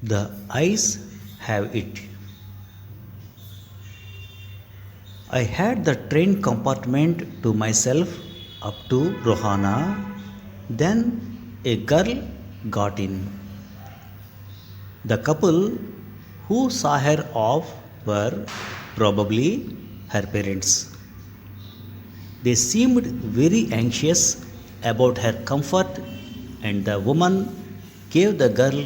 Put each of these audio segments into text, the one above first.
The eyes have it. I had the train compartment to myself up to Rohana. Then a girl got in. The couple who saw her off were probably her parents. They seemed very anxious about her comfort, and the woman gave the girl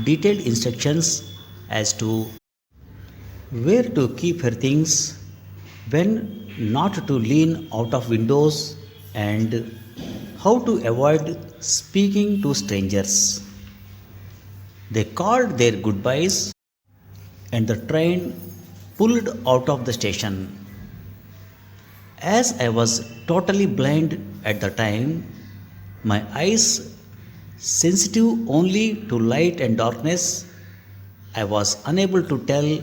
detailed instructions as to where to keep her things, when not to lean out of windows, and how to avoid speaking to strangers. They called their goodbyes, and the train pulled out of the station. As I was totally blind at the time, my eyes sensitive only to light and darkness, I was unable to tell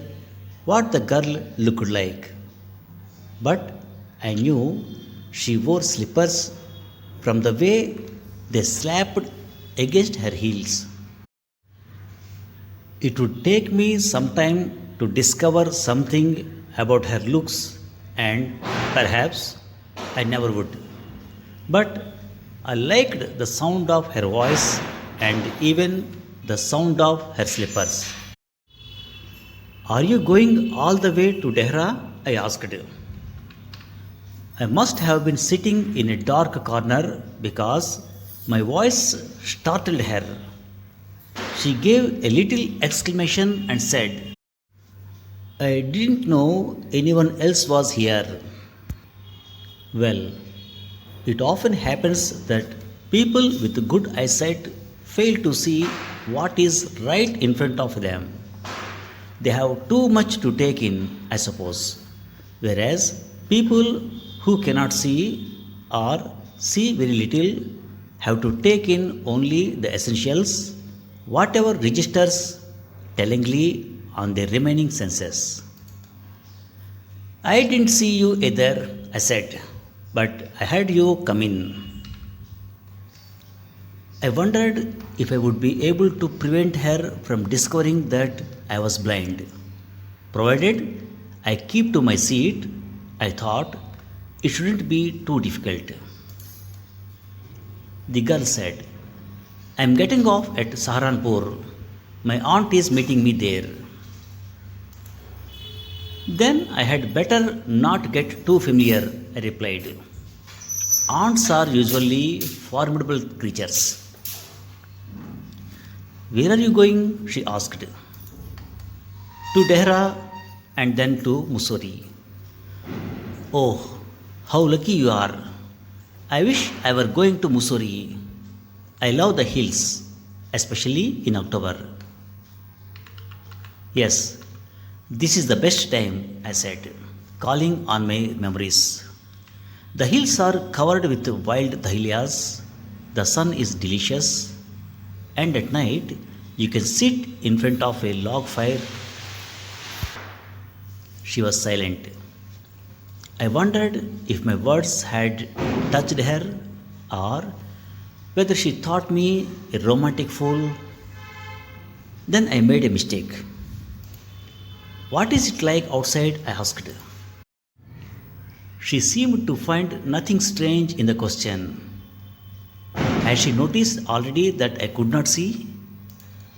what the girl looked like. But I knew she wore slippers from the way they slapped against her heels. It would take me some time to discover something about her looks, and perhaps I never would. But I liked the sound of her voice and even the sound of her slippers. Are you going all the way to Dehra? I asked. I must have been sitting in a dark corner because my voice startled her. She gave a little exclamation and said, I didn't know anyone else was here. Well, it often happens that people with good eyesight fail to see what is right in front of them. They have too much to take in, I suppose. Whereas people who cannot see or see very little have to take in only the essentials, whatever registers tellingly on their remaining senses. I didn't see you either, I said, but I heard you come in. I wondered if I would be able to prevent her from discovering that I was blind. Provided I keep to my seat, I thought it shouldn't be too difficult. The girl said, I am getting off at Saharanpur. My aunt is meeting me there. Then I had better not get too familiar, I replied. Aunts are usually formidable creatures. Where are you going? She asked. To Dehra and then to Mussoorie. Oh, how lucky you are. I wish I were going to Mussoorie. I love the hills, especially in October. Yes, this is the best time, I said, calling on my memories. The hills are covered with wild dahlias, the sun is delicious, and at night you can sit in front of a log fire. She was silent. I wondered if my words had touched her or whether she thought me a romantic fool. Then I made a mistake. What is it like outside? I asked. She seemed to find nothing strange in the question. Had she noticed already that I could not see?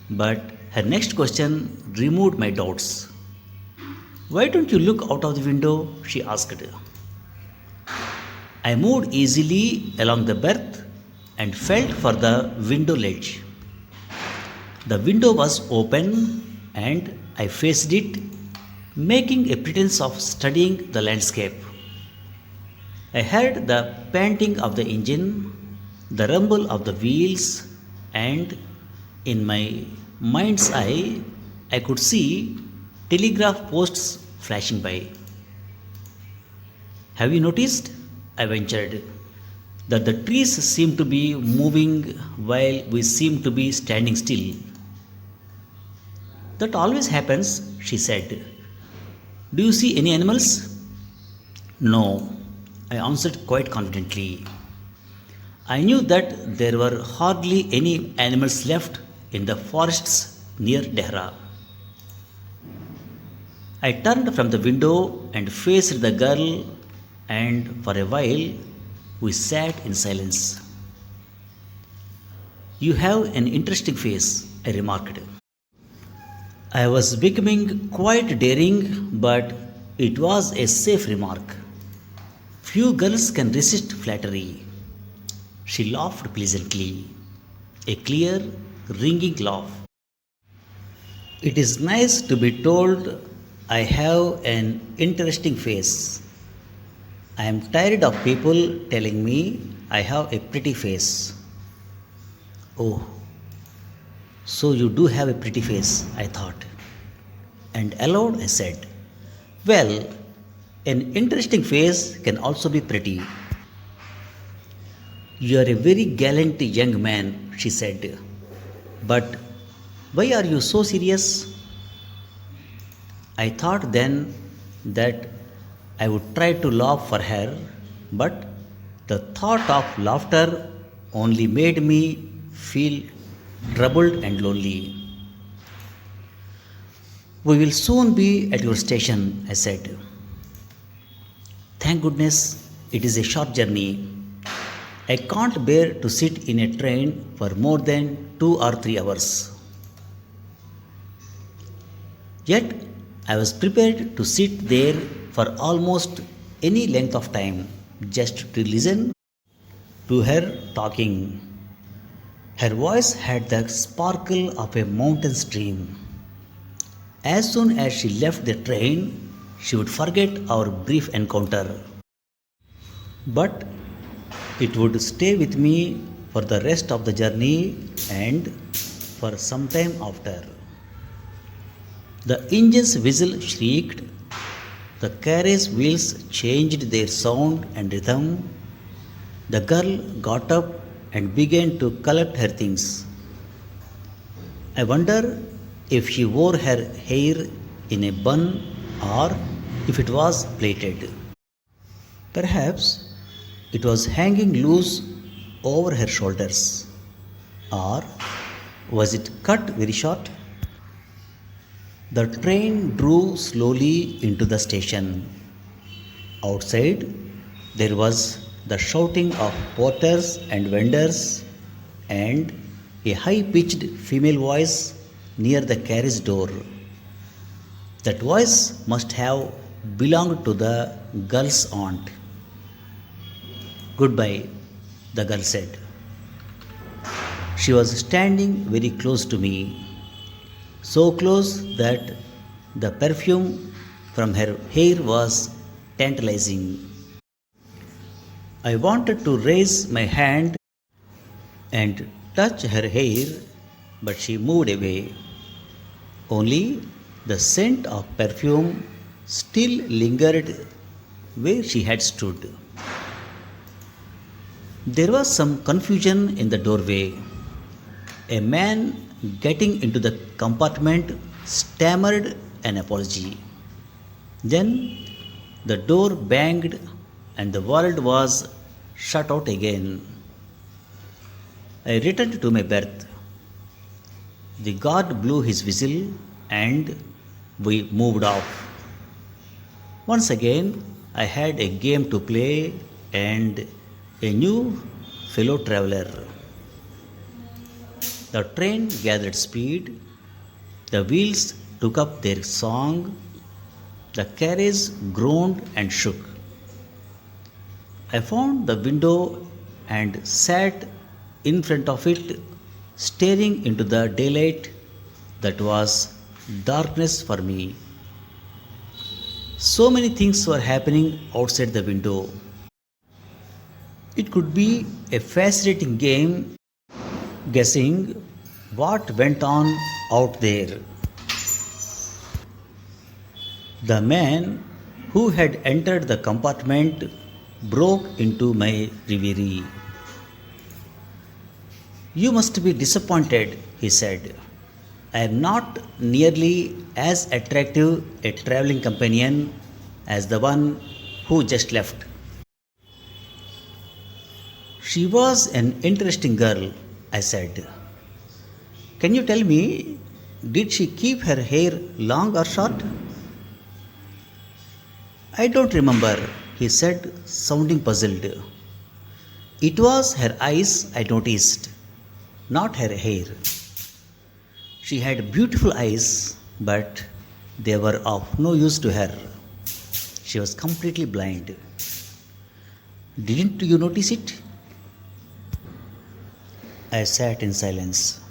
But her next question removed my doubts. Why don't you look out of the window? She asked. I moved easily along the berth and felt for the window ledge. The window was open and I faced it, making a pretense of studying the landscape. I heard the panting of the engine, the rumble of the wheels, and in my mind's eye, I could see telegraph posts flashing by. Have you noticed? I ventured, that the trees seem to be moving while we seem to be standing still. That always happens, she said. Do you see any animals? No, I answered quite confidently. I knew that there were hardly any animals left in the forests near Dehra. I turned from the window and faced the girl, and for a while we sat in silence. You have an interesting face, I remarked. I was becoming quite daring, but it was a safe remark. Few girls can resist flattery. She laughed pleasantly, a clear, ringing laugh. It is nice to be told I have an interesting face. I am tired of people telling me I have a pretty face. Oh, so you do have a pretty face, I thought. And aloud I said, well, an interesting face can also be pretty. You are a very gallant young man, she said. But why are you so serious? I thought then that I would try to laugh for her, but the thought of laughter only made me feel troubled and lonely. We will soon be at your station, I said. Thank goodness it is a short journey. I can't bear to sit in a train for more than 2 or 3 hours. Yet I was prepared to sit there for almost any length of time just to listen to her talking. Her voice had the sparkle of a mountain stream. As soon as she left the train, she would forget our brief encounter. But it would stay with me for the rest of the journey and for some time after. The engine's whistle shrieked, the carriage wheels changed their sound and rhythm. The girl got up and began to collect her things. I wonder if she wore her hair in a bun or if it was plaited. Perhaps it was hanging loose over her shoulders. Or was it cut very short? The train drew slowly into the station. Outside, there was the shouting of porters and vendors, and a high pitched female voice near the carriage door. That voice must have belonged to the girl's aunt. Goodbye, the girl said. She was standing very close to me, so close that the perfume from her hair was tantalizing. I wanted to raise my hand and touch her hair, but she moved away. Only the scent of perfume still lingered where she had stood. There was some confusion in the doorway. A man getting into the compartment stammered an apology. Then the door banged and the world was shut out again. I returned to my berth. The guard blew his whistle and we moved off. Once again, I had a game to play and a new fellow traveler. The train gathered speed, the wheels took up their song, the carriage groaned and shook. I found the window and sat in front of it, staring into the daylight that was darkness for me. So many things were happening outside the window. It could be a fascinating game guessing what went on out there. The man who had entered the compartment broke into my reverie. You must be disappointed, he said. I am not nearly as attractive a traveling companion as the one who just left. She was an interesting girl, I said. Can you tell me Did she keep her hair long or short? I don't remember, he said, sounding puzzled. It was her eyes I noticed, not her hair. She had beautiful eyes, but they were of no use to her. She was completely blind. Didn't you notice it? I sat in silence.